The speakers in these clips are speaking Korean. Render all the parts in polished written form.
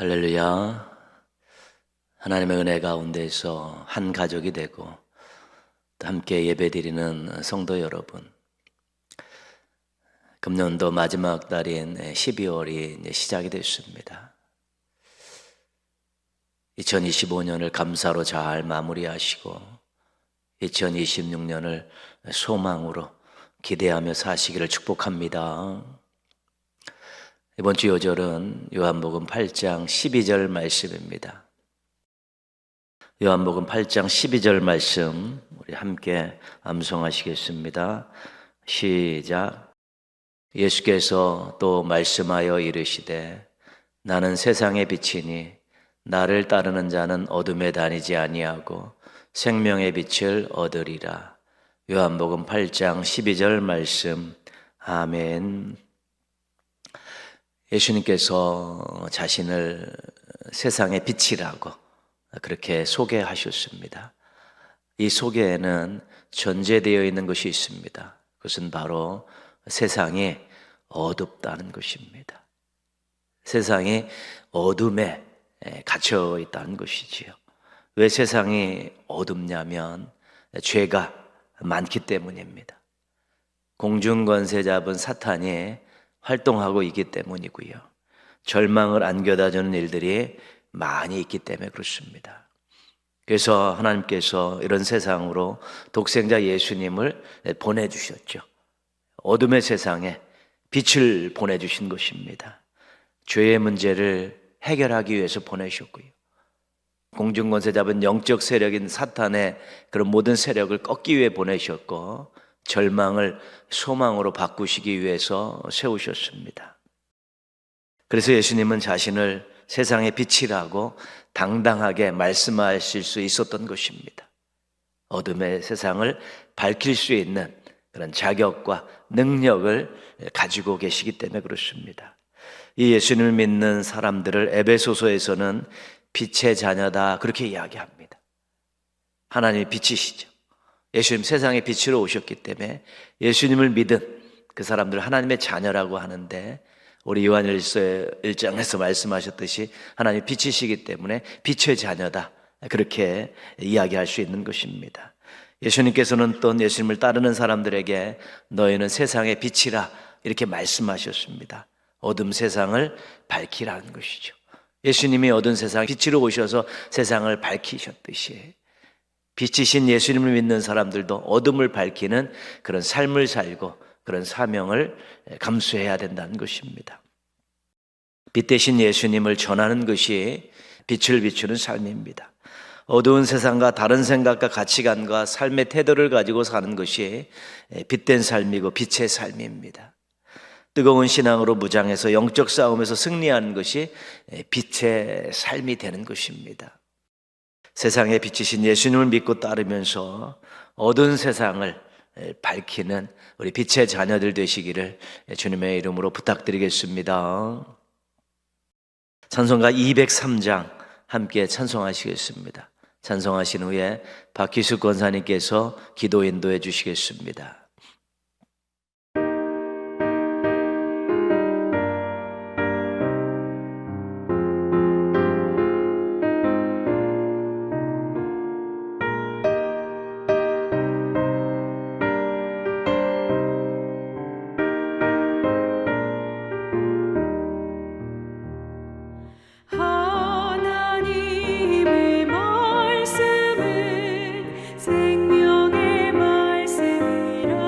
할렐루야. 하나님의 은혜 가운데서 한 가족이 되고 또 함께 예배드리는 성도 여러분, 금년도 마지막 달인 12월이 이제 시작이 됐습니다. 2025년을 감사로 잘 마무리하시고 2026년을 소망으로 기대하며 사시기를 축복합니다. 이번 주 요절은 요한복음 8장 12절 말씀입니다. 요한복음 8장 12절 말씀 우리 함께 암송하시겠습니다. 시작. 예수께서 또 말씀하여 이르시되 나는 세상의 빛이니 나를 따르는 자는 어둠에 다니지 아니하고 생명의 빛을 얻으리라. 요한복음 8장 12절 말씀. 아멘. 예수님께서 자신을 세상의 빛이라고 그렇게 소개하셨습니다. 이 소개에는 전제되어 있는 것이 있습니다. 그것은 바로 세상이 어둡다는 것입니다. 세상이 어둠에 갇혀 있다는 것이지요. 왜 세상이 어둡냐면 죄가 많기 때문입니다. 공중권세 잡은 사탄이 활동하고 있기 때문이고요. 절망을 안겨다주는 일들이 많이 있기 때문에 그렇습니다. 그래서 하나님께서 이런 세상으로 독생자 예수님을 보내주셨죠. 어둠의 세상에 빛을 보내주신 것입니다. 죄의 문제를 해결하기 위해서 보내셨고요. 공중권세 잡은 영적 세력인 사탄의 그런 모든 세력을 꺾기 위해 보내셨고, 절망을 소망으로 바꾸시기 위해서 세우셨습니다. 그래서 예수님은 자신을 세상의 빛이라고 당당하게 말씀하실 수 있었던 것입니다. 어둠의 세상을 밝힐 수 있는 그런 자격과 능력을 가지고 계시기 때문에 그렇습니다. 이 예수님을 믿는 사람들을 에베소서에서는 빛의 자녀다 그렇게 이야기합니다. 하나님이 빛이시죠. 예수님 세상의 빛으로 오셨기 때문에 예수님을 믿은 그 사람들을 하나님의 자녀라고 하는데, 우리 요한일서 1장에서 말씀하셨듯이 하나님 빛이시기 때문에 빛의 자녀다 그렇게 이야기할 수 있는 것입니다. 예수님께서는 또 예수님을 따르는 사람들에게 너희는 세상의 빛이라 이렇게 말씀하셨습니다. 어둠 세상을 밝히라는 것이죠. 예수님이 어두운 세상 빛으로 오셔서 세상을 밝히셨듯이 빛이신 예수님을 믿는 사람들도 어둠을 밝히는 그런 삶을 살고 그런 사명을 감수해야 된다는 것입니다. 빛 대신 예수님을 전하는 것이 빛을 비추는 삶입니다. 어두운 세상과 다른 생각과 가치관과 삶의 태도를 가지고 사는 것이 빛된 삶이고 빛의 삶입니다. 뜨거운 신앙으로 무장해서 영적 싸움에서 승리하는 것이 빛의 삶이 되는 것입니다. 세상에 빛이신 예수님을 믿고 따르면서 어두운 세상을 밝히는 우리 빛의 자녀들 되시기를 주님의 이름으로 부탁드리겠습니다. 찬송가 203장 함께 찬송하시겠습니다. 찬송하신 후에 박희숙 권사님께서 기도 인도해 주시겠습니다. 하나님의 말씀은 생명의 말씀이라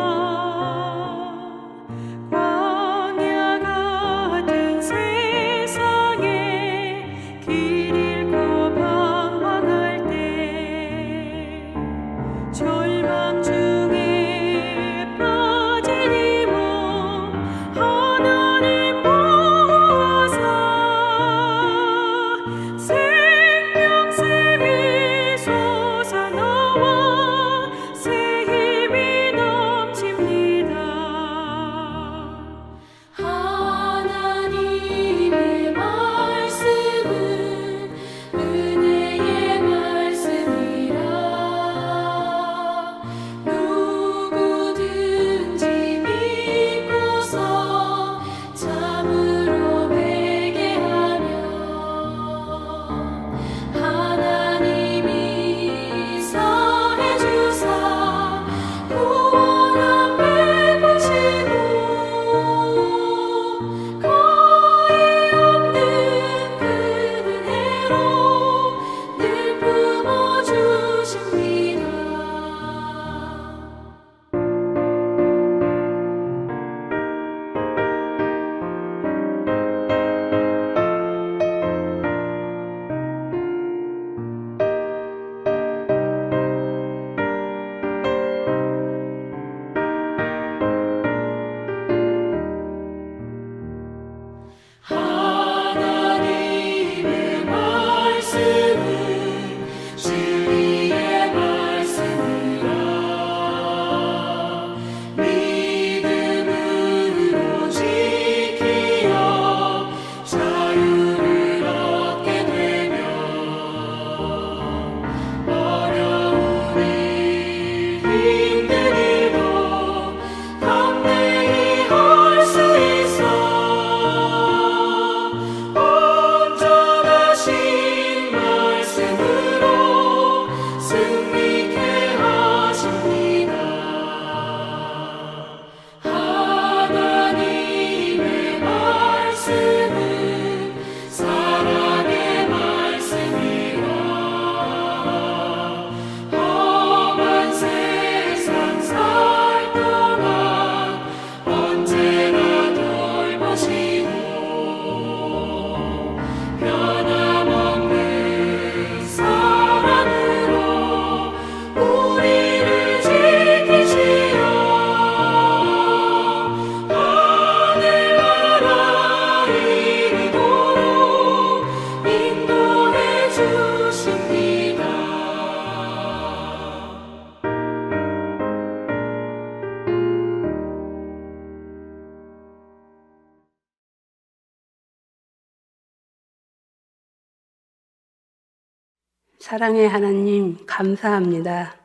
사랑의 하나님, 감사합니다.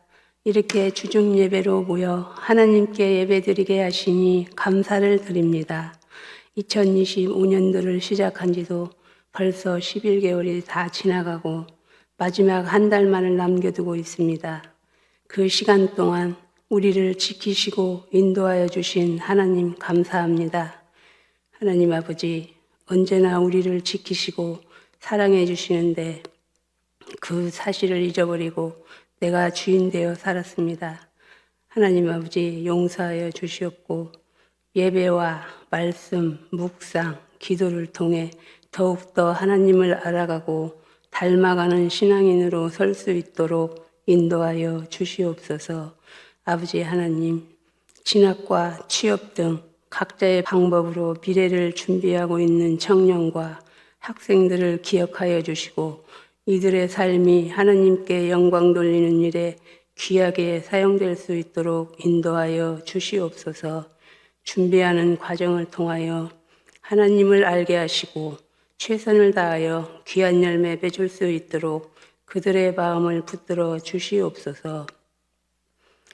이렇게 주중 예배로 모여 하나님께 예배드리게 하시니 감사를 드립니다. 2025년도를 시작한 지도 벌써 11개월이 다 지나가고 마지막 한 달만을 남겨두고 있습니다. 그 시간 동안 우리를 지키시고 인도하여 주신 하나님 감사합니다. 하나님 아버지, 언제나 우리를 지키시고 사랑해 주시는데 그 사실을 잊어버리고 내가 주인 되어 살았습니다. 하나님 아버지, 용서하여 주시옵고 예배와 말씀, 묵상, 기도를 통해 더욱더 하나님을 알아가고 닮아가는 신앙인으로 설 수 있도록 인도하여 주시옵소서. 아버지 하나님, 진학과 취업 등 각자의 방법으로 미래를 준비하고 있는 청년과 학생들을 기억하여 주시고 이들의 삶이 하나님께 영광 돌리는 일에 귀하게 사용될 수 있도록 인도하여 주시옵소서. 준비하는 과정을 통하여 하나님을 알게 하시고 최선을 다하여 귀한 열매 맺을 수 있도록 그들의 마음을 붙들어 주시옵소서.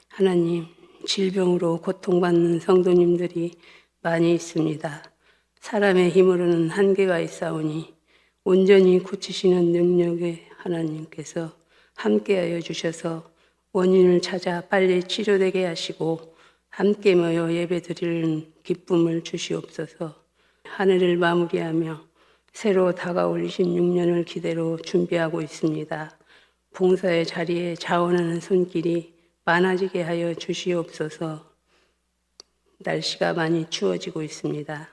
하나님, 질병으로 고통받는 성도님들이 많이 있습니다. 사람의 힘으로는 한계가 있사오니 온전히 고치시는 능력의 하나님께서 함께하여 주셔서 원인을 찾아 빨리 치료되게 하시고 함께 모여 예배드리는 기쁨을 주시옵소서. 한 해를 마무리하며 새로 다가올 26년을 기대로 준비하고 있습니다. 봉사의 자리에 자원하는 손길이 많아지게 하여 주시옵소서. 날씨가 많이 추워지고 있습니다.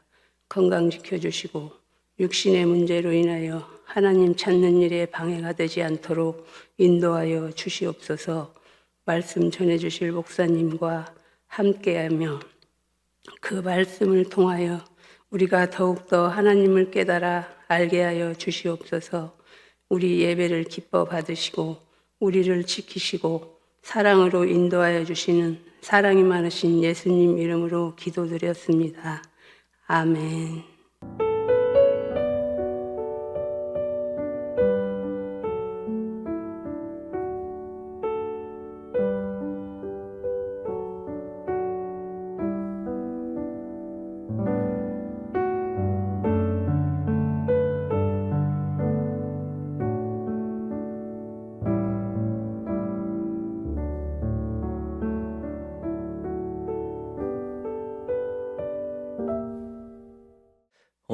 건강 지켜주시고 육신의 문제로 인하여 하나님 찾는 일에 방해가 되지 않도록 인도하여 주시옵소서. 말씀 전해주실 목사님과 함께하며 그 말씀을 통하여 우리가 더욱더 하나님을 깨달아 알게 하여 주시옵소서. 우리 예배를 기뻐 받으시고 우리를 지키시고 사랑으로 인도하여 주시는 사랑이 많으신 예수님 이름으로 기도드렸습니다. 아멘.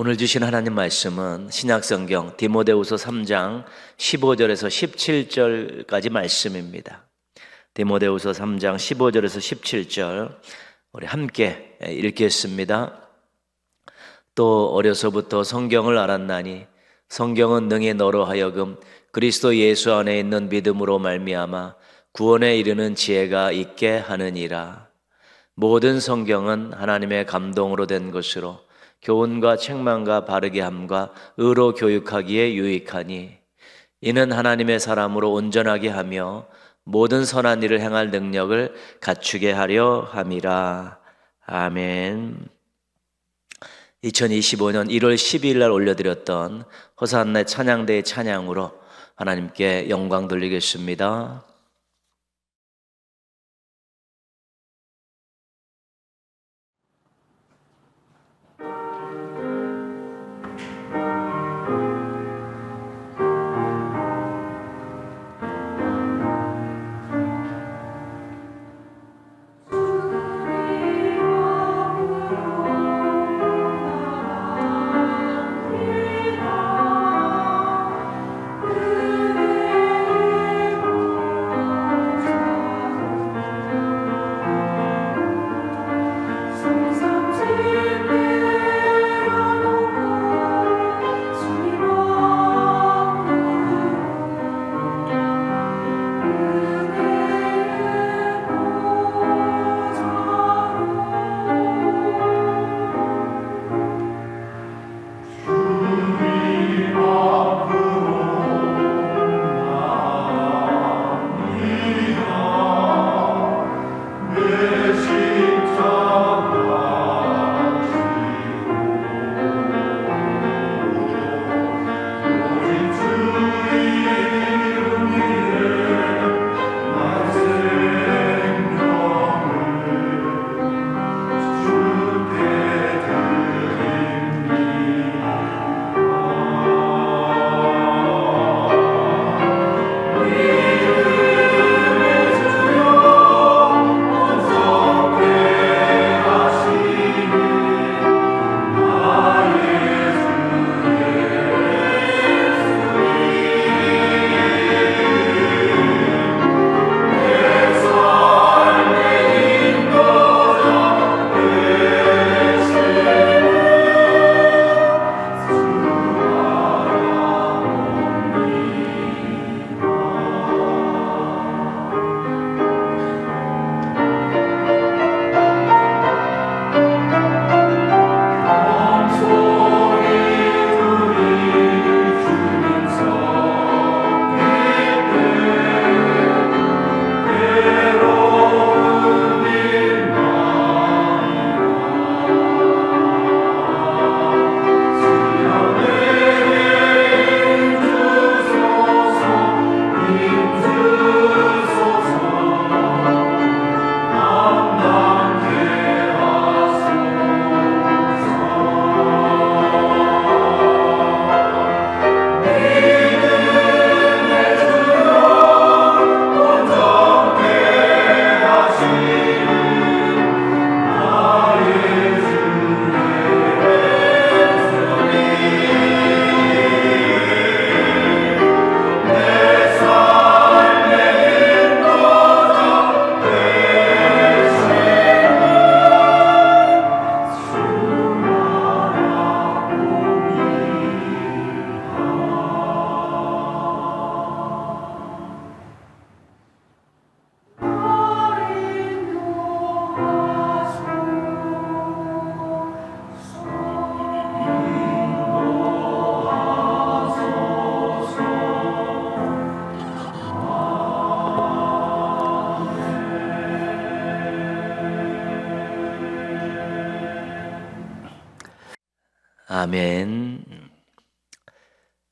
오늘 주신 하나님 말씀은 신약성경 디모데후서 3장 15절에서 17절까지 말씀입니다. 디모데후서 3장 15절에서 17절 우리 함께 읽겠습니다. 또 어려서부터 성경을 알았나니 성경은 능히 너로 하여금 그리스도 예수 안에 있는 믿음으로 말미암아 구원에 이르는 지혜가 있게 하느니라. 모든 성경은 하나님의 감동으로 된 것으로 교훈과 책망과 바르게 함과 의로 교육하기에 유익하니 이는 하나님의 사람으로 온전하게 하며 모든 선한 일을 행할 능력을 갖추게 하려 함이라. 아멘. 2025년 1월 12일 날 올려드렸던 호산나 찬양대의 찬양으로 하나님께 영광 돌리겠습니다. 아멘.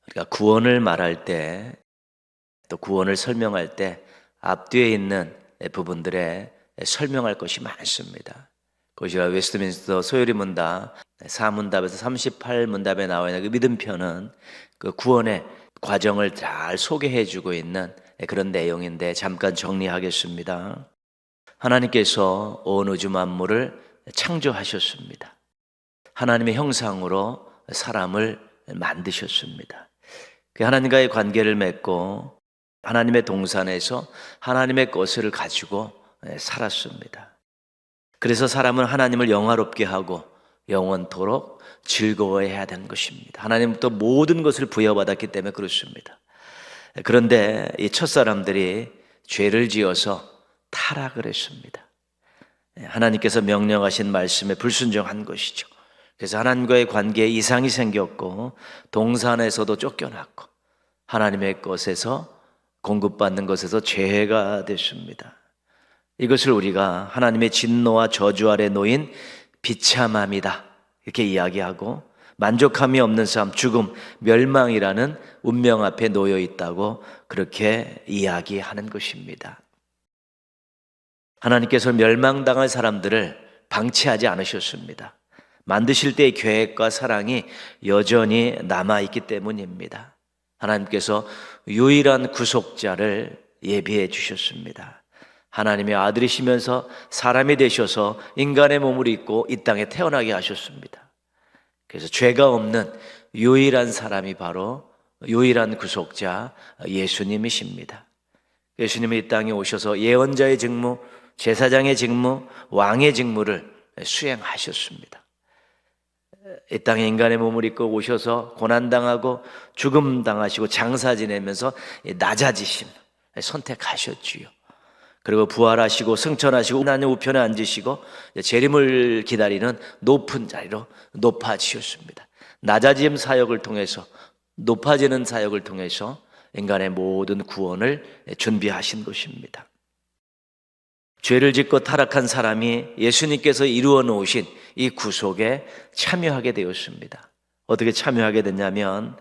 우리가 구원을 말할 때, 또 구원을 설명할 때 앞뒤에 있는 부분들에 설명할 것이 많습니다. 그것이 웨스트민스터 소요리 문답 4문답에서 38문답에 나와 있는 그 믿음편은 그 구원의 과정을 잘 소개해 주고 있는 그런 내용인데 잠깐 정리하겠습니다. 하나님께서 온 우주 만물을 창조하셨습니다. 하나님의 형상으로 사람을 만드셨습니다. 그 하나님과의 관계를 맺고 하나님의 동산에서 하나님의 것을 가지고 살았습니다. 그래서 사람은 하나님을 영화롭게 하고 영원토록 즐거워해야 되는 것입니다. 하나님부터 모든 것을 부여받았기 때문에 그렇습니다. 그런데 이 첫사람들이 죄를 지어서 타락을 했습니다. 하나님께서 명령하신 말씀에 불순종한 것이죠. 그래서 하나님과의 관계에 이상이 생겼고 동산에서도 쫓겨났고 하나님의 것에서 공급받는 것에서 죄가 됐습니다. 이것을 우리가 하나님의 진노와 저주 아래 놓인 비참함이다 이렇게 이야기하고 만족함이 없는 삶, 죽음, 멸망이라는 운명 앞에 놓여 있다고 그렇게 이야기하는 것입니다. 하나님께서 멸망당할 사람들을 방치하지 않으셨습니다. 만드실 때의 계획과 사랑이 여전히 남아있기 때문입니다. 하나님께서 유일한 구속자를 예비해 주셨습니다. 하나님의 아들이시면서 사람이 되셔서 인간의 몸을 입고 이 땅에 태어나게 하셨습니다. 그래서 죄가 없는 유일한 사람이 바로 유일한 구속자 예수님이십니다. 예수님이 이 땅에 오셔서 예언자의 직무, 제사장의 직무, 왕의 직무를 수행하셨습니다. 이 땅에 인간의 몸을 입고 오셔서 고난당하고 죽음당하시고 장사 지내면서 낮아지심 선택하셨지요. 그리고 부활하시고 승천하시고 하나님 우편에 앉으시고 재림을 기다리는 높은 자리로 높아지셨습니다. 낮아짐 사역을 통해서 높아지는 사역을 통해서 인간의 모든 구원을 준비하신 것입니다. 죄를 짓고 타락한 사람이 예수님께서 이루어 놓으신 이 구속에 참여하게 되었습니다. 어떻게 참여하게 됐냐면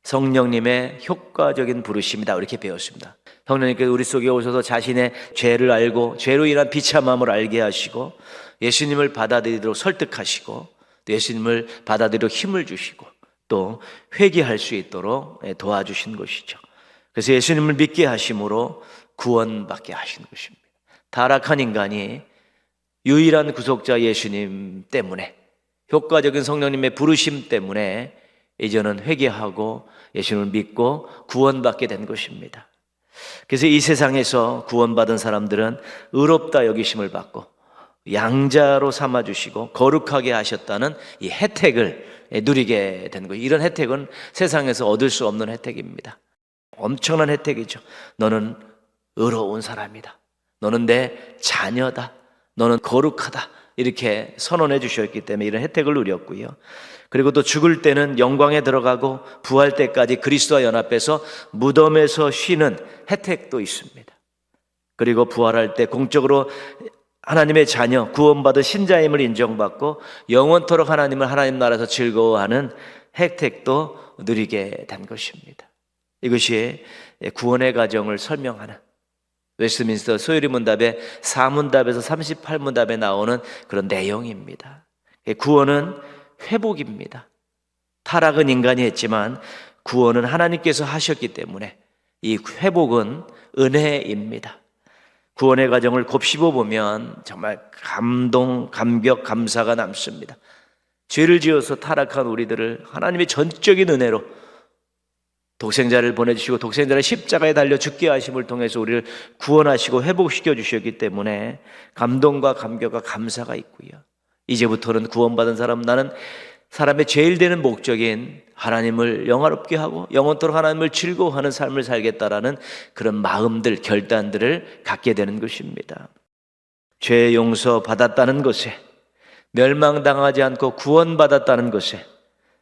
성령님의 효과적인 부르심이다 이렇게 배웠습니다. 성령님께서 우리 속에 오셔서 자신의 죄를 알고 죄로 인한 비참함을 알게 하시고 예수님을 받아들이도록 설득하시고 또 예수님을 받아들이도록 힘을 주시고 또 회개할 수 있도록 도와주신 것이죠. 그래서 예수님을 믿게 하심으로 구원받게 하신 것입니다. 타락한 인간이 유일한 구속자 예수님 때문에 효과적인 성령님의 부르심 때문에 이제는 회개하고 예수님을 믿고 구원받게 된 것입니다. 그래서 이 세상에서 구원받은 사람들은 의롭다 여기심을 받고 양자로 삼아주시고 거룩하게 하셨다는 이 혜택을 누리게 된 거예요. 이런 혜택은 세상에서 얻을 수 없는 혜택입니다. 엄청난 혜택이죠. 너는 의로운 사람이다. 너는 내 자녀다. 너는 거룩하다. 이렇게 선언해 주셨기 때문에 이런 혜택을 누렸고요. 그리고 또 죽을 때는 영광에 들어가고 부활 때까지 그리스도와 연합해서 무덤에서 쉬는 혜택도 있습니다. 그리고 부활할 때 공적으로 하나님의 자녀, 구원받은 신자임을 인정받고 영원토록 하나님 나라에서 즐거워하는 혜택도 누리게 된 것입니다. 이것이 구원의 과정을 설명하는 웨스트민스터 소요리 문답의 4문답에서 38문답에 나오는 그런 내용입니다. 구원은 회복입니다. 타락은 인간이 했지만 구원은 하나님께서 하셨기 때문에 이 회복은 은혜입니다. 구원의 과정을 곱씹어 보면 정말 감동, 감격, 감사가 남습니다. 죄를 지어서 타락한 우리들을 하나님의 전적인 은혜로 독생자를 보내주시고 독생자를 십자가에 달려 죽게 하심을 통해서 우리를 구원하시고 회복시켜 주셨기 때문에 감동과 감격과 감사가 있고요. 이제부터는 구원받은 사람, 나는 사람의 제일 되는 목적인 하나님을 영화롭게 하고 영원토록 하나님을 즐거워하는 삶을 살겠다라는 그런 마음들, 결단들을 갖게 되는 것입니다. 죄 용서 받았다는 것에, 멸망당하지 않고 구원받았다는 것에,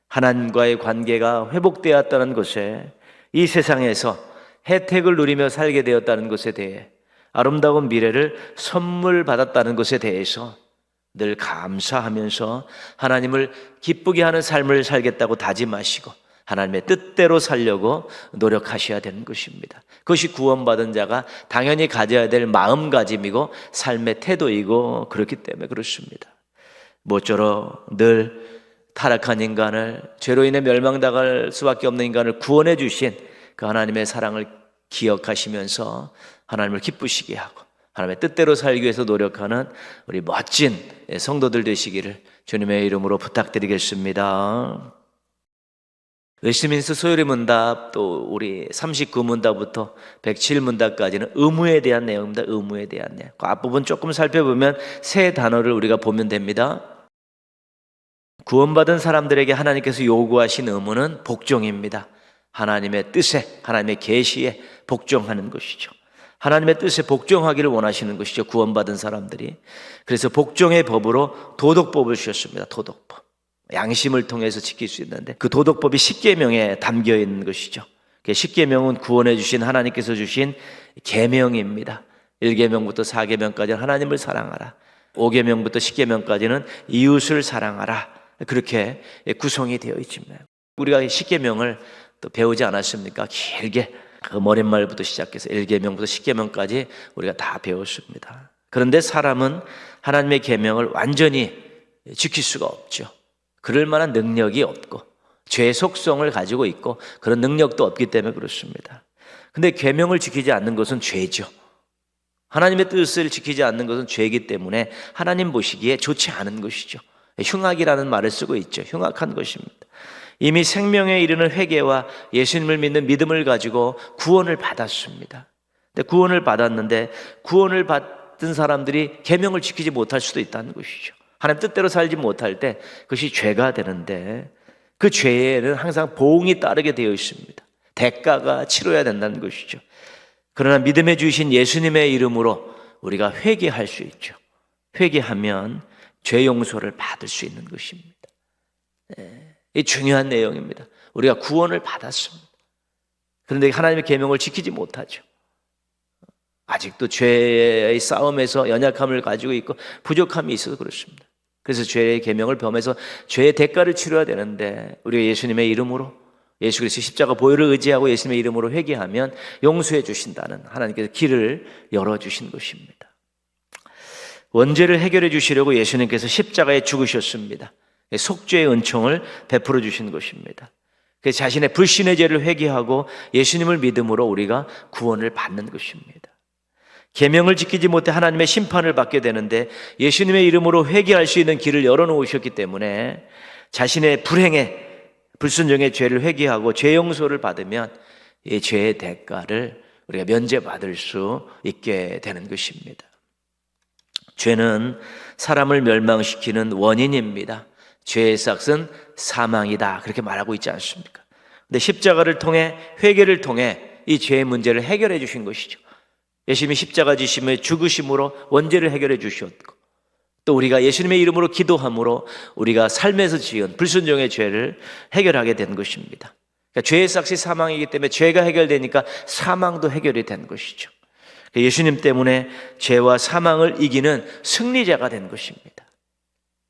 하나님과의 관계가 회복되었다는 것에, 이 세상에서 혜택을 누리며 살게 되었다는 것에 대해, 아름다운 미래를 선물 받았다는 것에 대해서 늘 감사하면서 하나님을 기쁘게 하는 삶을 살겠다고 다짐하시고 하나님의 뜻대로 살려고 노력하셔야 되는 것입니다. 그것이 구원받은 자가 당연히 가져야 될 마음가짐이고 삶의 태도이고 그렇기 때문에 그렇습니다. 모쪼록 늘 타락한 인간을, 죄로 인해 멸망당할 수밖에 없는 인간을 구원해 주신 그 하나님의 사랑을 기억하시면서 하나님을 기쁘시게 하고 하나님의 뜻대로 살기 위해서 노력하는 우리 멋진 성도들 되시기를 주님의 이름으로 부탁드리겠습니다. 웨스트민스터 소요리 문답, 또 우리 39문답부터 107문답까지는 의무에 대한 내용입니다. 의무에 대한 내용. 그 앞부분 조금 살펴보면 세 단어를 우리가 보면 됩니다. 구원받은 사람들에게 하나님께서 요구하신 의무는 복종입니다. 하나님의 뜻에, 하나님의 계시에 복종하는 것이죠. 하나님의 뜻에 복종하기를 원하시는 것이죠. 구원받은 사람들이. 그래서 복종의 법으로 도덕법을 주셨습니다. 도덕법. 양심을 통해서 지킬 수 있는데 그 도덕법이 십계명에 담겨 있는 것이죠. 십계명은 구원해 주신 하나님께서 주신 계명입니다. 1계명부터 4계명까지는 하나님을 사랑하라. 5계명부터 10계명까지는 이웃을 사랑하라. 그렇게 구성이 되어 있습니다. 우리가 십계명을 또 배우지 않았습니까? 길게 그 머릿말부터 시작해서 1계명부터 10계명까지 우리가 다 배웠습니다. 그런데 사람은 하나님의 계명을 완전히 지킬 수가 없죠. 그럴 만한 능력이 없고 죄의 속성을 가지고 있고 그런 능력도 없기 때문에 그렇습니다. 근데 계명을 지키지 않는 것은 죄죠. 하나님의 뜻을 지키지 않는 것은 죄이기 때문에 하나님 보시기에 좋지 않은 것이죠. 흉악이라는 말을 쓰고 있죠. 흉악한 것입니다. 이미 생명에 이르는 회개와 예수님을 믿는 믿음을 가지고 구원을 받았습니다. 근데 구원을 받았는데 구원을 받은 사람들이 계명을 지키지 못할 수도 있다는 것이죠. 하나님 뜻대로 살지 못할 때 그것이 죄가 되는데 그 죄에는 항상 보응이 따르게 되어 있습니다. 대가가 치러야 된다는 것이죠. 그러나 믿음에 주신 예수님의 이름으로 우리가 회개할 수 있죠. 회개하면 죄 용서를 받을 수 있는 것입니다. 이 중요한 내용입니다. 우리가 구원을 받았습니다. 그런데 하나님의 계명을 지키지 못하죠. 아직도 죄의 싸움에서 연약함을 가지고 있고 부족함이 있어서 그렇습니다. 그래서 죄의 계명을 범해서 죄의 대가를 치러야 되는데 우리가 예수님의 이름으로 예수 그리스도의 십자가 보혈을 의지하고 예수님의 이름으로 회개하면 용서해 주신다는 하나님께서 길을 열어주신 것입니다. 원죄를 해결해 주시려고 예수님께서 십자가에 죽으셨습니다. 속죄의 은총을 베풀어 주신 것입니다. 그래서 자신의 불신의 죄를 회개하고 예수님을 믿음으로 우리가 구원을 받는 것입니다. 계명을 지키지 못해 하나님의 심판을 받게 되는데 예수님의 이름으로 회개할 수 있는 길을 열어놓으셨기 때문에 자신의 불행에 불순종의 죄를 회개하고 죄 용서를 받으면 이 죄의 대가를 우리가 면제받을 수 있게 되는 것입니다. 죄는 사람을 멸망시키는 원인입니다. 죄의 삭은 사망이다. 그렇게 말하고 있지 않습니까? 근데 십자가를 통해 회개를 통해 이 죄의 문제를 해결해 주신 것이죠. 예수님이 십자가 지심의 죽으심으로 원죄를 해결해 주셨고 또 우리가 예수님의 이름으로 기도함으로 우리가 삶에서 지은 불순종의 죄를 해결하게 된 것입니다. 그러니까 죄의 삭이 사망이기 때문에 죄가 해결되니까 사망도 해결이 된 것이죠. 예수님 때문에 죄와 사망을 이기는 승리자가 된 것입니다.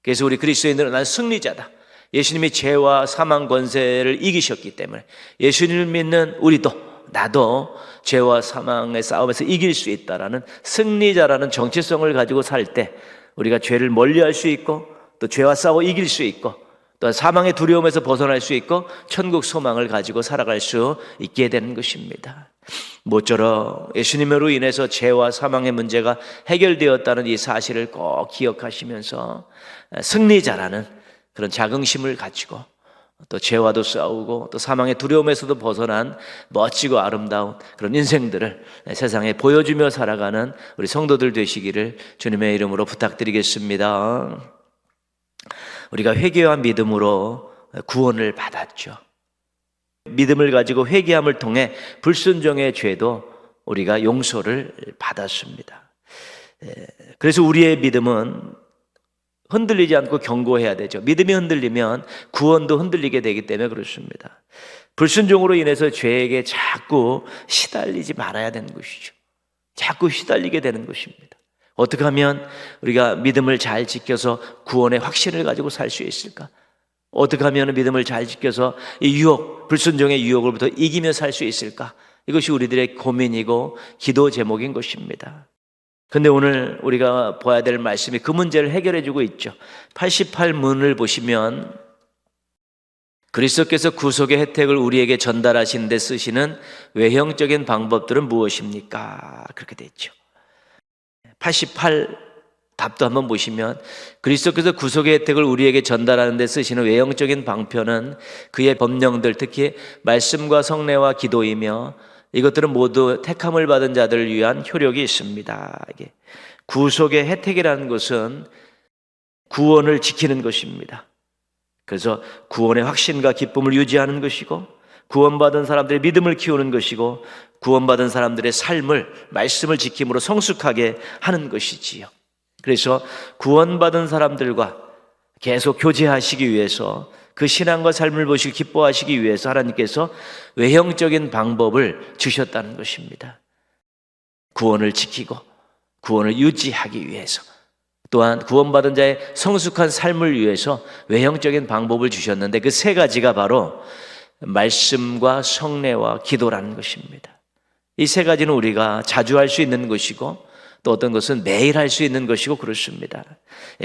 그래서 우리 그리스도인들은 난 승리자다. 예수님이 죄와 사망 권세를 이기셨기 때문에 예수님을 믿는 우리도 나도 죄와 사망의 싸움에서 이길 수 있다라는 승리자라는 정체성을 가지고 살 때 우리가 죄를 멀리할 수 있고 또 죄와 싸워 이길 수 있고 또 사망의 두려움에서 벗어날 수 있고 천국 소망을 가지고 살아갈 수 있게 되는 것입니다. 모쪼록 예수님으로 인해서 죄와 사망의 문제가 해결되었다는 이 사실을 꼭 기억하시면서 승리자라는 그런 자긍심을 가지고 또 죄와도 싸우고 또 사망의 두려움에서도 벗어난 멋지고 아름다운 그런 인생들을 세상에 보여주며 살아가는 우리 성도들 되시기를 주님의 이름으로 부탁드리겠습니다. 우리가 회개와 믿음으로 구원을 받았죠. 믿음을 가지고 회개함을 통해 불순종의 죄도 우리가 용서를 받았습니다. 그래서 우리의 믿음은 흔들리지 않고 견고해야 되죠. 믿음이 흔들리면 구원도 흔들리게 되기 때문에 그렇습니다. 불순종으로 인해서 죄에게 자꾸 시달리지 말아야 되는 것이죠. 자꾸 시달리게 되는 것입니다. 어떻게 하면 우리가 믿음을 잘 지켜서 구원의 확신을 가지고 살 수 있을까? 어떻게 하면 믿음을 잘 지켜서 이 유혹, 불순종의 유혹으로부터 이기며 살 수 있을까? 이것이 우리들의 고민이고 기도 제목인 것입니다. 근데 오늘 우리가 봐야 될 말씀이 그 문제를 해결해 주고 있죠. 88문을 보시면 그리스도께서 구속의 혜택을 우리에게 전달하신 데 쓰시는 외형적인 방법들은 무엇입니까? 그렇게 돼 있죠. 88 답도 한번 보시면 그리스도께서 구속의 혜택을 우리에게 전달하는 데 쓰시는 외형적인 방편은 그의 법령들, 특히 말씀과 성례와 기도이며 이것들은 모두 택함을 받은 자들을 위한 효력이 있습니다. 이게 구속의 혜택이라는 것은 구원을 지키는 것입니다. 그래서 구원의 확신과 기쁨을 유지하는 것이고, 구원받은 사람들의 믿음을 키우는 것이고, 구원받은 사람들의 삶을, 말씀을 지킴으로 성숙하게 하는 것이지요. 그래서 구원받은 사람들과 계속 교제하시기 위해서, 그 신앙과 삶을 보시고 기뻐하시기 위해서 하나님께서 외형적인 방법을 주셨다는 것입니다. 구원을 지키고 구원을 유지하기 위해서, 또한 구원받은 자의 성숙한 삶을 위해서 외형적인 방법을 주셨는데 그 세 가지가 바로 말씀과 성례와 기도라는 것입니다. 이 세 가지는 우리가 자주 할 수 있는 것이고 또 어떤 것은 매일 할 수 있는 것이고 그렇습니다.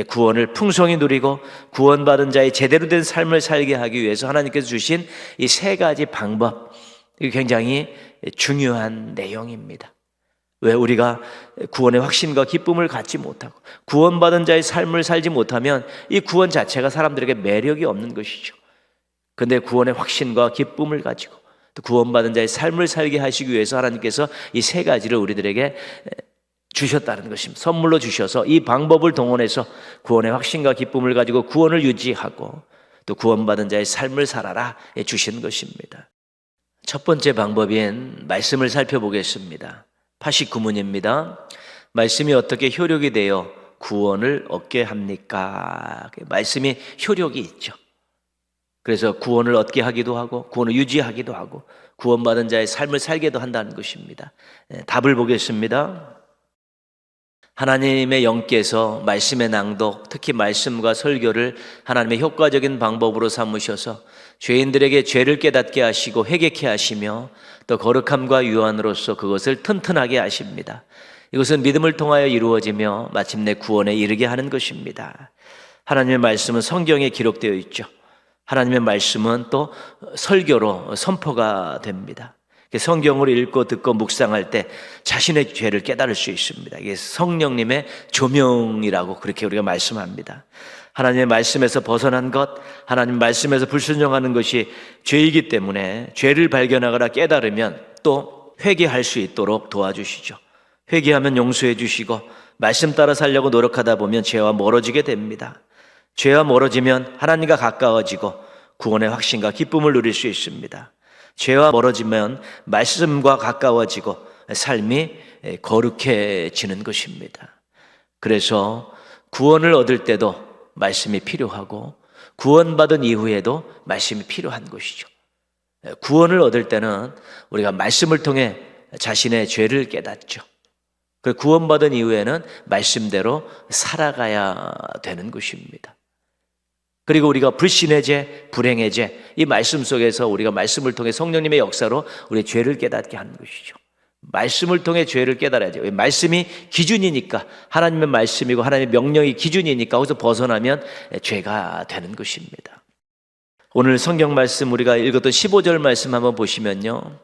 구원을 풍성히 누리고 구원받은 자의 제대로 된 삶을 살게 하기 위해서 하나님께서 주신 이 세 가지 방법, 이게 굉장히 중요한 내용입니다. 왜 우리가 구원의 확신과 기쁨을 갖지 못하고 구원받은 자의 삶을 살지 못하면 이 구원 자체가 사람들에게 매력이 없는 것이죠. 그런데 구원의 확신과 기쁨을 가지고 또 구원받은 자의 삶을 살게 하시기 위해서 하나님께서 이 세 가지를 우리들에게 주셨다는 것입니다. 선물로 주셔서 이 방법을 동원해서 구원의 확신과 기쁨을 가지고 구원을 유지하고 또 구원받은 자의 삶을 살아라 주신 것입니다. 첫 번째 방법인 말씀을 살펴보겠습니다. 89문입니다. 말씀이 어떻게 효력이 되어 구원을 얻게 합니까? 말씀이 효력이 있죠. 그래서 구원을 얻게 하기도 하고 구원을 유지하기도 하고 구원받은 자의 삶을 살게도 한다는 것입니다. 답을 보겠습니다. 하나님의 영께서 말씀의 낭독, 특히 말씀과 설교를 하나님의 효과적인 방법으로 삼으셔서 죄인들에게 죄를 깨닫게 하시고 회개케 하시며 또 거룩함과 유한으로서 그것을 튼튼하게 하십니다. 이것은 믿음을 통하여 이루어지며 마침내 구원에 이르게 하는 것입니다. 하나님의 말씀은 성경에 기록되어 있죠. 하나님의 말씀은 또 설교로 선포가 됩니다. 성경을 읽고 듣고 묵상할 때 자신의 죄를 깨달을 수 있습니다. 이게 성령님의 조명이라고 그렇게 우리가 말씀합니다. 하나님의 말씀에서 벗어난 것, 하나님 말씀에서 불순종하는 것이 죄이기 때문에 죄를 발견하거나 깨달으면 또 회개할 수 있도록 도와주시죠. 회개하면 용서해 주시고 말씀 따라 살려고 노력하다 보면 죄와 멀어지게 됩니다. 죄와 멀어지면 하나님과 가까워지고 구원의 확신과 기쁨을 누릴 수 있습니다. 죄와 멀어지면 말씀과 가까워지고 삶이 거룩해지는 것입니다. 그래서 구원을 얻을 때도 말씀이 필요하고 구원받은 이후에도 말씀이 필요한 것이죠. 구원을 얻을 때는 우리가 말씀을 통해 자신의 죄를 깨닫죠. 그 구원받은 이후에는 말씀대로 살아가야 되는 것입니다. 그리고 우리가 불신의 죄, 불행의 죄, 이 말씀 속에서 우리가 말씀을 통해 성령님의 역사로 우리의 죄를 깨닫게 하는 것이죠. 말씀을 통해 죄를 깨달아야죠. 말씀이 기준이니까, 하나님의 말씀이고 하나님의 명령이 기준이니까 거기서 벗어나면 죄가 되는 것입니다. 오늘 성경 말씀 우리가 읽었던 15절 말씀 한번 보시면요,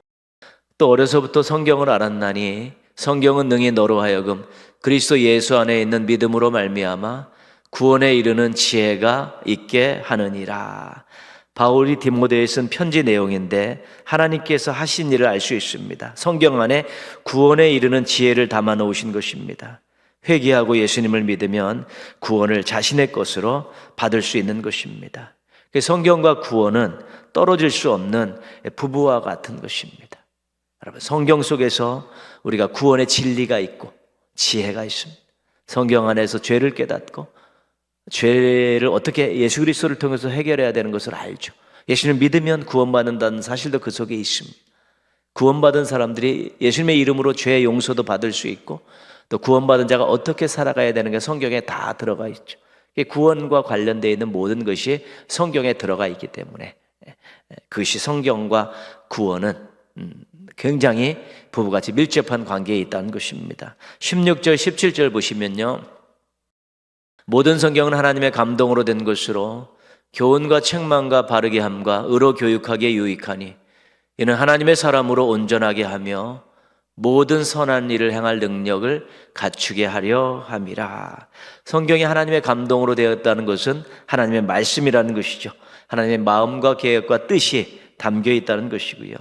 또 어려서부터 성경을 알았나니 성경은 능히 너로 하여금 그리스도 예수 안에 있는 믿음으로 말미암아 구원에 이르는 지혜가 있게 하느니라. 바울이 디모데에 쓴 편지 내용인데 하나님께서 하신 일을 알 수 있습니다. 성경 안에 구원에 이르는 지혜를 담아 놓으신 것입니다. 회개하고 예수님을 믿으면 구원을 자신의 것으로 받을 수 있는 것입니다. 성경과 구원은 떨어질 수 없는 부부와 같은 것입니다. 여러분, 성경 속에서 우리가 구원의 진리가 있고 지혜가 있습니다. 성경 안에서 죄를 깨닫고 죄를 어떻게 예수 그리스도를 통해서 해결해야 되는 것을 알죠. 예수님을 믿으면 구원받는다는 사실도 그 속에 있습니다. 구원받은 사람들이 예수님의 이름으로 죄의 용서도 받을 수 있고 또 구원받은 자가 어떻게 살아가야 되는 게 성경에 다 들어가 있죠. 구원과 관련되어 있는 모든 것이 성경에 들어가 있기 때문에 그것이 성경과 구원은 굉장히 부부같이 밀접한 관계에 있다는 것입니다. 16절 17절 보시면요, 모든 성경은 하나님의 감동으로 된 것으로 교훈과 책망과 바르게 함과 의로 교육하기에 유익하니 이는 하나님의 사람으로 온전하게 하며 모든 선한 일을 행할 능력을 갖추게 하려 함이라. 성경이 하나님의 감동으로 되었다는 것은 하나님의 말씀이라는 것이죠. 하나님의 마음과 계획과 뜻이 담겨 있다는 것이고요.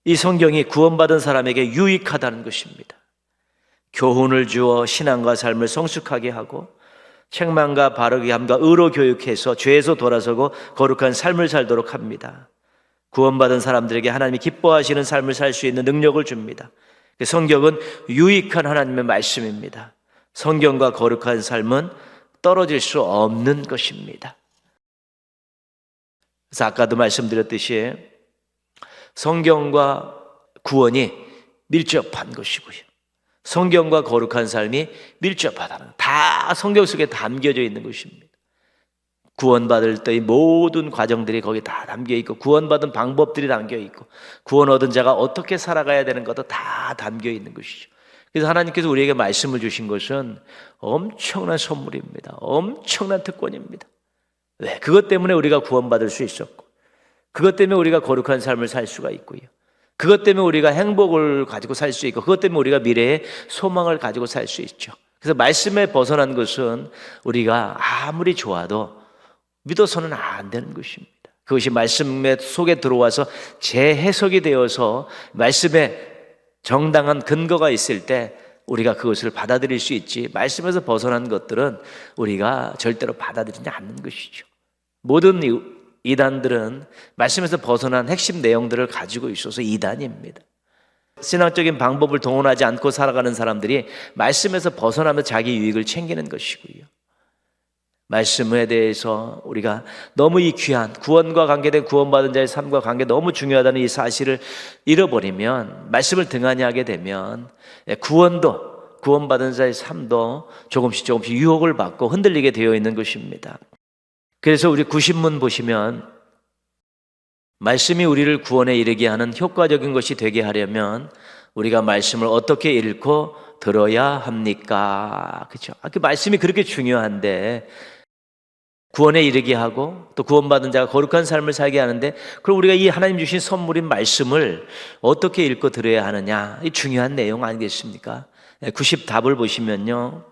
이 성경이 구원받은 사람에게 유익하다는 것입니다. 교훈을 주어 신앙과 삶을 성숙하게 하고 책망과 바르게 함과 의로 교육해서 죄에서 돌아서고 거룩한 삶을 살도록 합니다. 구원받은 사람들에게 하나님이 기뻐하시는 삶을 살 수 있는 능력을 줍니다. 성경은 유익한 하나님의 말씀입니다. 성경과 거룩한 삶은 떨어질 수 없는 것입니다. 그래서 아까도 말씀드렸듯이 성경과 구원이 밀접한 것이고요, 성경과 거룩한 삶이 밀접하다는, 다 성경 속에 담겨져 있는 것입니다. 구원받을 때의 모든 과정들이 거기 다 담겨 있고, 구원받은 방법들이 담겨 있고, 구원 얻은 자가 어떻게 살아가야 되는 것도 다 담겨 있는 것이죠. 그래서 하나님께서 우리에게 말씀을 주신 것은 엄청난 선물입니다. 엄청난 특권입니다. 왜? 그것 때문에 우리가 구원받을 수 있었고, 그것 때문에 우리가 거룩한 삶을 살 수가 있고요, 그것 때문에 우리가 행복을 가지고 살 수 있고, 그것 때문에 우리가 미래에 소망을 가지고 살 수 있죠. 그래서 말씀에 벗어난 것은 우리가 아무리 좋아도 믿어서는 안 되는 것입니다. 그것이 말씀 속에 들어와서 재해석이 되어서 말씀에 정당한 근거가 있을 때 우리가 그것을 받아들일 수 있지, 말씀에서 벗어난 것들은 우리가 절대로 받아들이지 않는 것이죠. 모든 이단들은 말씀에서 벗어난 핵심 내용들을 가지고 있어서 이단입니다. 신앙적인 방법을 동원하지 않고 살아가는 사람들이 말씀에서 벗어나면 자기 유익을 챙기는 것이고요, 말씀에 대해서 우리가 너무 이 귀한 구원과 관계된 구원받은 자의 삶과 관계 너무 중요하다는 이 사실을 잃어버리면, 말씀을 등한히 하게 되면 구원도, 구원받은 자의 삶도 조금씩 유혹을 받고 흔들리게 되어 있는 것입니다. 그래서 우리 구신문 보시면 말씀이 우리를 구원에 이르게 하는 효과적인 것이 되게 하려면 우리가 말씀을 어떻게 읽고 들어야 합니까? 그렇죠? 그 말씀이 그렇게 중요한데, 구원에 이르게 하고 또 구원받은 자가 거룩한 삶을 살게 하는데, 그럼 우리가 이 하나님 주신 선물인 말씀을 어떻게 읽고 들어야 하느냐, 이 중요한 내용 아니겠습니까? 90답을 보시면요,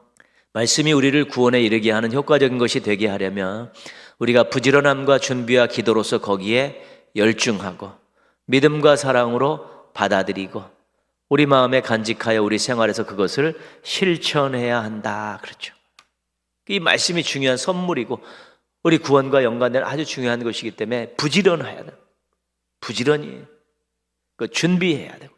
말씀이 우리를 구원에 이르게 하는 효과적인 것이 되게 하려면 우리가 부지런함과 준비와 기도로서 거기에 열중하고 믿음과 사랑으로 받아들이고 우리 마음에 간직하여 우리 생활에서 그것을 실천해야 한다. 그렇죠? 이 말씀이 중요한 선물이고 우리 구원과 연관된 아주 중요한 것이기 때문에 부지런해야 돼요. 부지런히 준비해야 되고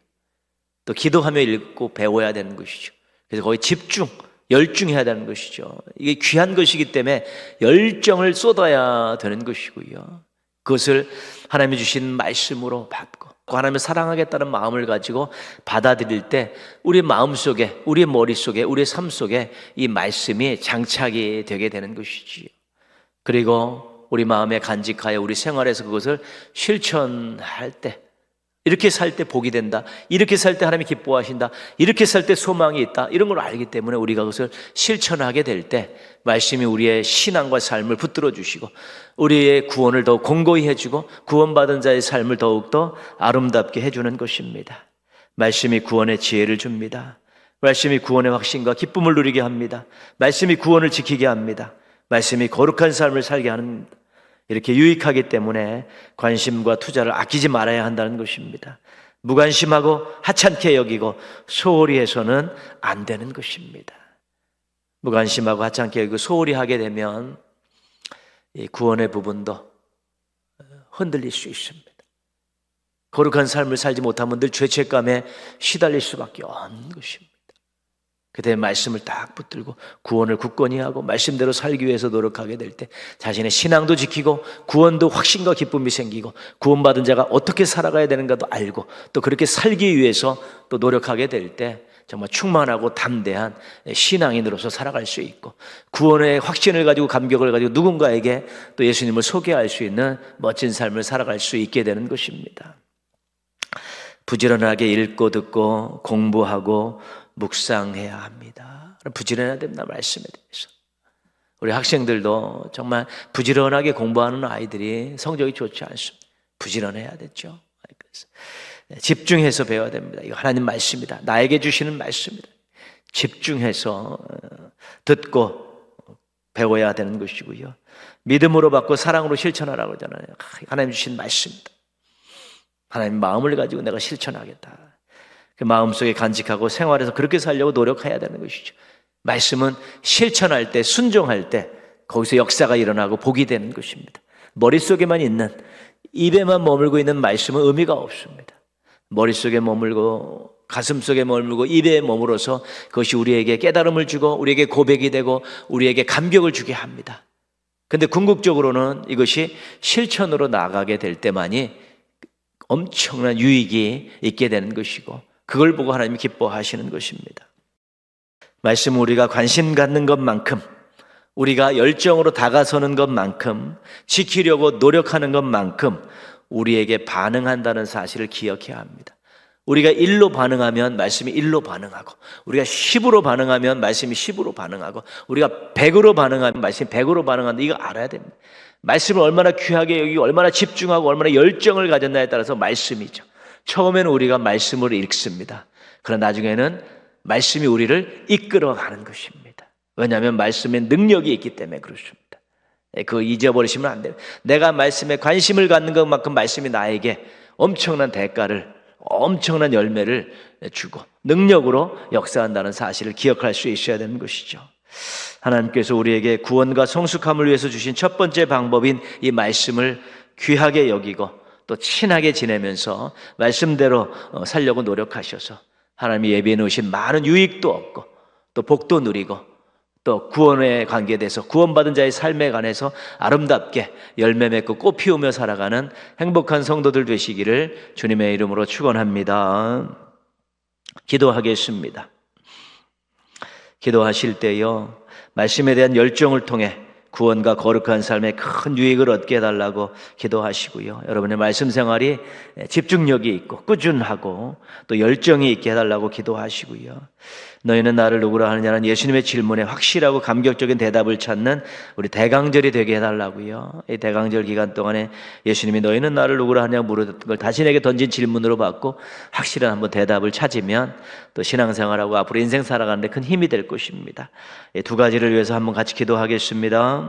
또 기도하며 읽고 배워야 되는 것이죠. 그래서 거기 집중, 열중해야 되는 것이죠. 이게 귀한 것이기 때문에 열정을 쏟아야 되는 것이고요, 그것을 하나님이 주신 말씀으로 받고 하나님을 사랑하겠다는 마음을 가지고 받아들일 때 우리 마음속에, 우리 머릿속에, 우리 삶 속에 이 말씀이 장착이 되게 되는 것이지요. 그리고 우리 마음에 간직하여 우리 생활에서 그것을 실천할 때, 이렇게 살 때 복이 된다, 이렇게 살 때 하나님이 기뻐하신다, 이렇게 살 때 소망이 있다, 이런 걸 알기 때문에 우리가 그것을 실천하게 될 때 말씀이 우리의 신앙과 삶을 붙들어 주시고 우리의 구원을 더욱 공고히 해주고 구원받은 자의 삶을 더욱더 아름답게 해주는 것입니다. 말씀이 구원의 지혜를 줍니다. 말씀이 구원의 확신과 기쁨을 누리게 합니다. 말씀이 구원을 지키게 합니다. 말씀이 거룩한 삶을 살게 하는, 이렇게 유익하기 때문에 관심과 투자를 아끼지 말아야 한다는 것입니다. 무관심하고 하찮게 여기고 소홀히 해서는 안 되는 것입니다. 무관심하고 하찮게 여기고 소홀히 하게 되면 이 구원의 부분도 흔들릴 수 있습니다. 거룩한 삶을 살지 못하면 늘 죄책감에 시달릴 수밖에 없는 것입니다. 그때 말씀을 딱 붙들고 구원을 굳건히 하고 말씀대로 살기 위해서 노력하게 될 때 자신의 신앙도 지키고 구원도 확신과 기쁨이 생기고 구원받은 자가 어떻게 살아가야 되는가도 알고 또 그렇게 살기 위해서 또 노력하게 될 때 정말 충만하고 담대한 신앙인으로서 살아갈 수 있고, 구원의 확신을 가지고 감격을 가지고 누군가에게 또 예수님을 소개할 수 있는 멋진 삶을 살아갈 수 있게 되는 것입니다. 부지런하게 읽고 듣고 공부하고 묵상해야 합니다. 부지런해야 됩니다. 말씀에 대해서. 우리 학생들도 정말 부지런하게 공부하는 아이들이 성적이 좋지 않습니다. 부지런해야 되죠. 그래서 집중해서 배워야 됩니다. 이거 하나님 말씀이다. 나에게 주시는 말씀이다. 집중해서 듣고 배워야 되는 것이고요. 믿음으로 받고 사랑으로 실천하라고 하잖아요. 하나님 주신 말씀이다. 하나님 마음을 가지고 내가 실천하겠다. 그 마음속에 간직하고 생활에서 그렇게 살려고 노력해야 되는 것이죠. 말씀은 실천할 때, 순종할 때 거기서 역사가 일어나고 복이 되는 것입니다. 머릿속에만 있는, 입에만 머물고 있는 말씀은 의미가 없습니다. 머릿속에 머물고 가슴속에 머물고 입에 머물어서 그것이 우리에게 깨달음을 주고 우리에게 고백이 되고 우리에게 감격을 주게 합니다. 그런데 궁극적으로는 이것이 실천으로 나가게 될 때만이 엄청난 유익이 있게 되는 것이고, 그걸 보고 하나님이 기뻐하시는 것입니다. 말씀은 우리가 관심 갖는 것만큼, 우리가 열정으로 다가서는 것만큼, 지키려고 노력하는 것만큼 우리에게 반응한다는 사실을 기억해야 합니다. 우리가 1로 반응하면 말씀이 1로 반응하고, 우리가 10으로 반응하면 말씀이 10으로 반응하고, 우리가 100으로 반응하면 말씀이 100으로 반응한다. 이거 알아야 됩니다. 말씀을 얼마나 귀하게 여기고 얼마나 집중하고 얼마나 열정을 가졌나에 따라서 말씀이죠. 처음에는 우리가 말씀을 읽습니다. 그러나 나중에는 말씀이 우리를 이끌어가는 것입니다. 왜냐하면 말씀에 능력이 있기 때문에 그렇습니다. 그거 잊어버리시면 안 돼요. 내가 말씀에 관심을 갖는 것만큼 말씀이 나에게 엄청난 대가를, 엄청난 열매를 주고 능력으로 역사한다는 사실을 기억할 수 있어야 되는 것이죠. 하나님께서 우리에게 구원과 성숙함을 위해서 주신 첫 번째 방법인 이 말씀을 귀하게 여기고 또 친하게 지내면서 말씀대로 살려고 노력하셔서 하나님이 예비해 놓으신 많은 유익도 얻고 또 복도 누리고 또 구원에 관계돼서 구원받은 자의 삶에 관해서 아름답게 열매 맺고 꽃 피우며 살아가는 행복한 성도들 되시기를 주님의 이름으로 축원합니다. 기도하겠습니다. 기도하실 때요, 말씀에 대한 열정을 통해 구원과 거룩한 삶에 큰 유익을 얻게 해달라고 기도하시고요. 여러분의 말씀 생활이 집중력이 있고 꾸준하고 또 열정이 있게 해달라고 기도하시고요. 너희는 나를 누구라 하느냐는 예수님의 질문에 확실하고 감격적인 대답을 찾는 우리 대강절이 되게 해달라고요. 이 대강절 기간 동안에 예수님이 너희는 나를 누구라 하냐 물었던 걸 자신에게 던진 질문으로 받고 확실한 한번 대답을 찾으면 또 신앙생활하고 앞으로 인생 살아가는 데 큰 힘이 될 것입니다. 이 두 가지를 위해서 한번 같이 기도하겠습니다.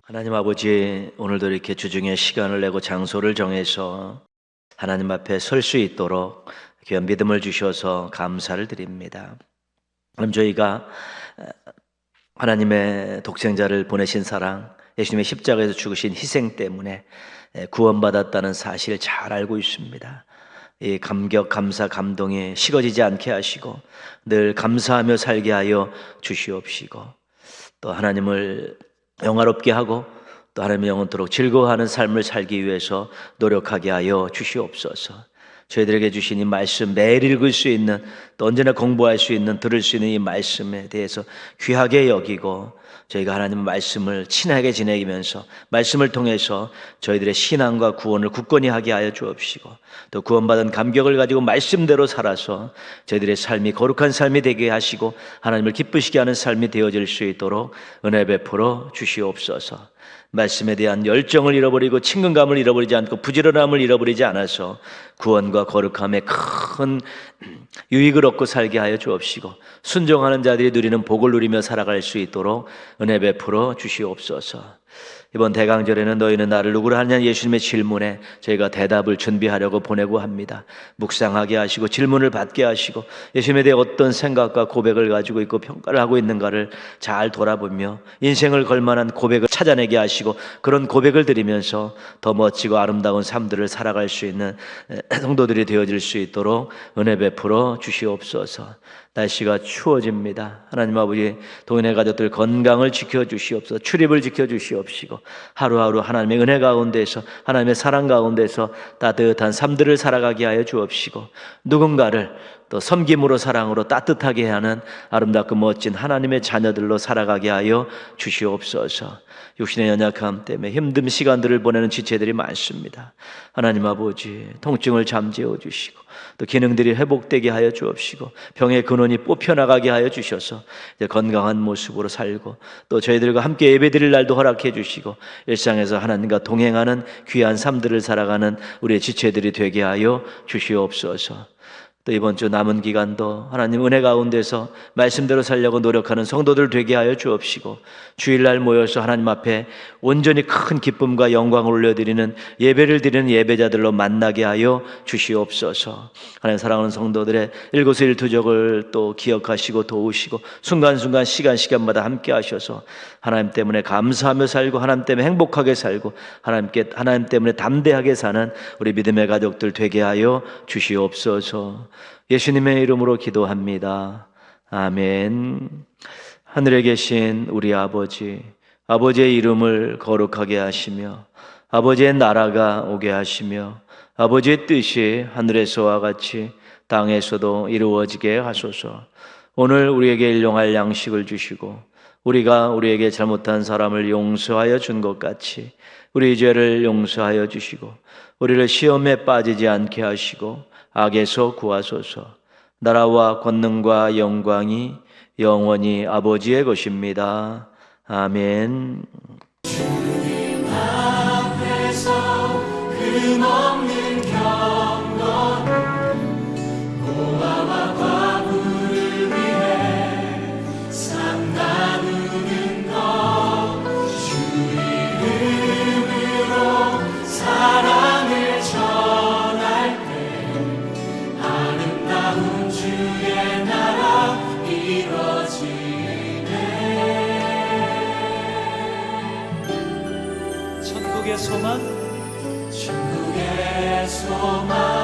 하나님 아버지, 오늘도 이렇게 주중에 시간을 내고 장소를 정해서 하나님 앞에 설 수 있도록 귀한 믿음을 주셔서 감사를 드립니다. 그럼 저희가 하나님의 독생자를 보내신 사랑, 예수님의 십자가에서 죽으신 희생 때문에 구원받았다는 사실을 잘 알고 있습니다. 이 감격, 감사, 감동이 식어지지 않게 하시고 늘 감사하며 살게 하여 주시옵시고, 또 하나님을 영화롭게 하고 또 하나님의 영원토록 즐거워하는 삶을 살기 위해서 노력하게 하여 주시옵소서. 저희들에게 주신 이 말씀, 매일 읽을 수 있는, 또 언제나 공부할 수 있는, 들을 수 있는 이 말씀에 대해서 귀하게 여기고 저희가 하나님 말씀을 친하게 지내면서 말씀을 통해서 저희들의 신앙과 구원을 굳건히 하게 하여 주옵시고, 또 구원받은 감격을 가지고 말씀대로 살아서 저희들의 삶이 거룩한 삶이 되게 하시고 하나님을 기쁘시게 하는 삶이 되어질 수 있도록 은혜 베풀어 주시옵소서. 말씀에 대한 열정을 잃어버리고 친근감을 잃어버리지 않고 부지런함을 잃어버리지 않아서 구원과 거룩함에 큰 유익을 얻고 살게 하여 주옵시고, 순종하는 자들이 누리는 복을 누리며 살아갈 수 있도록 은혜 베풀어 주시옵소서. 이번 대강절에는 너희는 나를 누구로 하느냐 예수님의 질문에 저희가 대답을 준비하려고 보내고 합니다. 묵상하게 하시고 질문을 받게 하시고 예수님에 대해 어떤 생각과 고백을 가지고 있고 평가를 하고 있는가를 잘 돌아보며 인생을 걸만한 고백을 찾아내게 하시고 그런 고백을 드리면서 더 멋지고 아름다운 삶들을 살아갈 수 있는 성도들이 되어질 수 있도록 은혜 베풀어 주시옵소서. 날씨가 추워집니다. 하나님 아버지, 동인의 가족들 건강을 지켜주시옵소서. 출입을 지켜주시옵시고 하루하루 하나님의 은혜 가운데서, 하나님의 사랑 가운데서 따뜻한 삶들을 살아가게 하여 주옵시고, 누군가를 또 섬김으로 사랑으로 따뜻하게 하는 아름답고 멋진 하나님의 자녀들로 살아가게 하여 주시옵소서. 육신의 연약함 때문에 힘든 시간들을 보내는 지체들이 많습니다. 하나님 아버지, 통증을 잠재워 주시고 또 기능들이 회복되게 하여 주옵시고 병의 근원이 뽑혀나가게 하여 주셔서 이제 건강한 모습으로 살고 또 저희들과 함께 예배드릴 날도 허락해 주시고 일상에서 하나님과 동행하는 귀한 삶들을 살아가는 우리의 지체들이 되게 하여 주시옵소서. 또 이번 주 남은 기간도 하나님 은혜 가운데서 말씀대로 살려고 노력하는 성도들 되게 하여 주옵시고, 주일날 모여서 하나님 앞에 온전히 큰 기쁨과 영광을 올려드리는 예배를 드리는 예배자들로 만나게 하여 주시옵소서. 하나님 사랑하는 성도들의 일거수일투족을 또 기억하시고 도우시고 순간순간 시간마다 함께 하셔서 하나님 때문에 감사하며 살고 하나님 때문에 행복하게 살고 하나님 때문에 담대하게 사는 우리 믿음의 가족들 되게 하여 주시옵소서. 예수님의 이름으로 기도합니다. 아멘. 하늘에 계신 우리 아버지, 아버지의 이름을 거룩하게 하시며 아버지의 나라가 오게 하시며 아버지의 뜻이 하늘에서와 같이 땅에서도 이루어지게 하소서. 오늘 우리에게 일용할 양식을 주시고 우리가 우리에게 잘못한 사람을 용서하여 준 것 같이 우리 죄를 용서하여 주시고 우리를 시험에 빠지지 않게 하시고 악에서 구하소서. 나라와 권능과 영광이 영원히 아버지의 것입니다. 아멘. 주님 앞에서 금없는 경건, 고아와 과부를 위해 삶 나누는 것, 주 이름으로 사랑을 전할 때 아름다운 주의 나라 이루어지네. 천국의 소망, 천국의 소망.